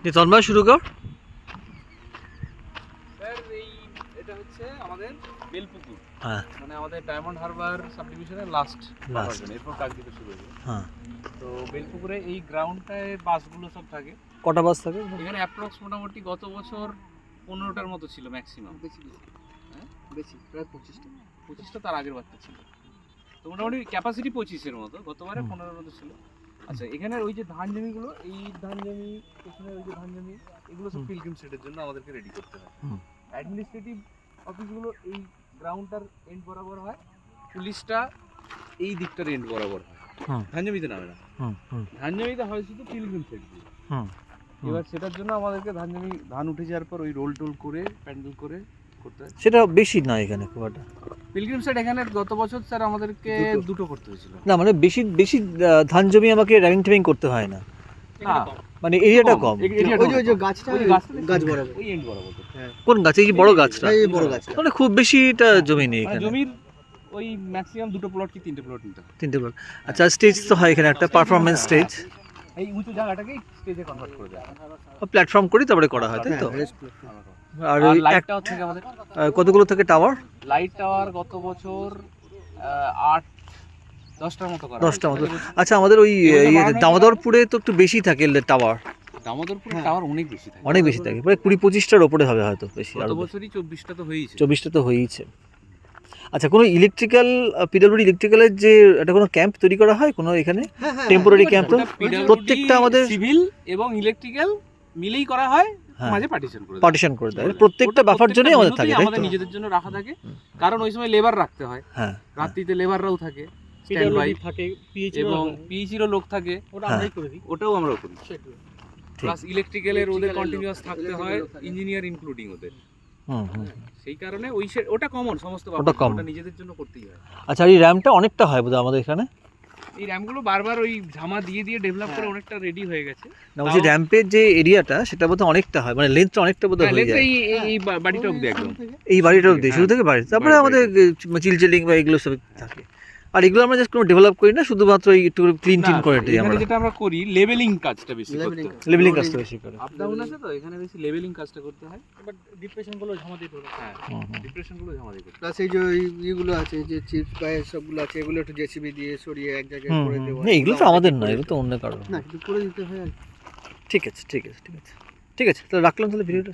তন্ময় শুরু কর। স্যার এটা হচ্ছে আমাদের বেলপুকুর, হ্যাঁ, মানে আমাদের ডায়মন্ড হারবার সাবডিভিশনের লাস্ট ভার্সন, এরপর কাজ দিতে শুরু হয়েছে। হ্যাঁ। তো বেলপুকুরে এই গ্রাউন্ডটায় বাসগুলো সব থাকে। কটা বাস থাকে এখানে অ্যাপ্রক্স মোটামুটি গত বছর 15টার মতো ছিল ম্যাক্সিমাম। হ্যাঁ বেশি, প্রায় 25টা। 25টা, তার আগের বারটা ছিল। তো মোটামুটি ক্যাপাসিটি 25-এর মতো, গতবারে 15-এর মতো ছিল। আচ্ছা, এখানে ওই যে ধান জমিগুলো, এই ধান জমি, এখানে ওই যে ধান জমি, এগুলো সব পিলগ্রিম সেটের জন্য আমাদেরকে রেডি করতে হয়। অ্যাডমিনিস্ট্রেটিভ অফিসগুলো এই গ্রাউন্ডটার এন্ড বরাবর হয়, পুলিশটা এই দিকটার এন্ড বরাবর হয়। ধান জমিতে নামে না, ধান জমিতে হয় শুধু পিলগ্রিম সেট দিয়ে। এবার সেটার জন্য আমাদেরকে ধান উঠে যাওয়ার পর ওই রোল টোল করে প্যান্ডেল করে করতে হয়। সেটা বেশি না এখানে খুব একটা। পিলগ্রিম সেট এখানে গত বছর স্যার আমাদেরকে দুটো করতে হয়েছিল। না মানে বেশি বেশি ধান জমি আমাকে র্যাভিং ট্যাভিং করতে হয় না, মানে এরিয়াটা কম। ওই যে গাছটা, গাছ বরাবর, ওই এন্ড বরাবর। কোন গাছ? এই যে বড় গাছটা, এই বড় গাছটা। মানে খুব বেশিটা জমি নেই মানে এখানে। জমির ওই ম্যাক্সিমাম দুটো প্লট কি তিনটে প্লট নিতে হয়। তিনটে প্লট। আচ্ছা, স্টেজ তো হয় এখানে একটা পারফরম্যান্স স্টেজ, এই উঁচু জায়গাটাকেই স্টেজে কনভার্ট করে দেওয়া হয়। প্ল্যাটফর্ম করি তারপরে করা হয়, তাই তো? আর আর ওই লাইটটাও থাকে আমাদের। কতগুলো থেকে টাওয়ার? লাইট টাওয়ার গত বছর 8-10টার মতো করা 10টা মতো। আচ্ছা, আমাদের ওই দামোদরপুরে তো একটু বেশি থাকে টাওয়ার। দামোদরপুরে টাওয়ার অনেক বেশি থাকে, অনেক বেশি থাকে, প্রায় 20-25টার ওপরে হবে হয়তো, বেশি। গত আরো বছরই 24টা তো হয়েছে। 24টা তো হয়েইছে। আচ্ছা, কোনো ইলেকট্রিক্যাল, পিডব্লিউডি ইলেকট্রিক্যালের যে একটা কোনো ক্যাম্প তৈরি করা হয় কোনো এখানে, টেম্পোরারি ক্যাম্প? প্রত্যেকটা আমাদের সিভিল এবং ইলেকট্রিক্যাল মিলেই করা হয়, হ্যাঁ, মাঝে পার্টিশন করে পার্টিশন করে দেয়। প্রত্যেকটা বাফার জন্যই আমাদের থাকে, তাই আমাদের তো? নিজেদের জন্য রাখা থাকে, কারণ ওই সময় লেবার রাখতে হয়। হ্যাঁ, রাত্রিতে লেবাররাও থাকে স্ট্যান্ড বাই থাকে, এবং পিএইচিরও লোক থাকে, ওটা আমরাই করে দিই। ওটাও আমরাও করি। প্লাস ইলেকট্রিক্যালের ওদের কন্টিনিউয়াস থাকতে হয়, ইঞ্জিনিয়ার ইনক্লুডিং ওদের। সেই কারণে ওটা কমন সমস্ত ওটা common। ওটা নিজেদের জন্য করতেই হয়। আচ্ছা, আর এই র্যামটা অনেকটা হয় বোধহয় আমাদের এখানে। এই র্যামগুলো বারবার ওই ঝামা দিয়ে দিয়ে ডেভেলপ করে অনেকটা রেডি হয়ে গেছে। না, ওই যে র্যাম্পের যে এরিয়াটা সেটা বোধহয় অনেকটা হয়, মানে লেন্থটা অনেকটা বোধহয় হয়ে যায়। এই বাড়িটা অবধি একদম এই বাড়িটা অবধি, শুরু থেকে বাড়ি, তারপরে বাড়ি, আমাদের চিলচিলিং বা এগুলো সব থাকে। আর এগুলো আমরা জাস্ট কোনো ডেভেলপ করি না, শুধুমাত্র এই একটু ক্লিন টিন করে দিই আমরা। এখানে যেটা আমরা করি লেভেলিং কাজটা বেশি করতে হয়। লেভেলিং কাজটা বেশি করে। আপ ডাউন আছে তো, এখানে বেশি লেভেলিং কাজটা করতে হয়। বাট ডিপ্রেশন গুলো ঝামা দিতে হবে। হ্যাঁ, ডিপ্রেশন গুলো জমা দিতে হয়। প্লাস এই যে ইগুলো আছে, যে চিপস পায়ে সবগুলো আছে, এগুলো একটু জেসিবি দিয়ে সরিয়ে এক জায়গায় করে দেওয়া। না, এগুলো তো আমাদের না, এগুলো তো অন্য কারো। না, কিন্তু করে দিতে হয় আর কি। ঠিক আছে, ঠিক আছে, ঠিক আছে, ঠিক আছে, তাহলে রাখলাম তাহলে ভিডিওটা।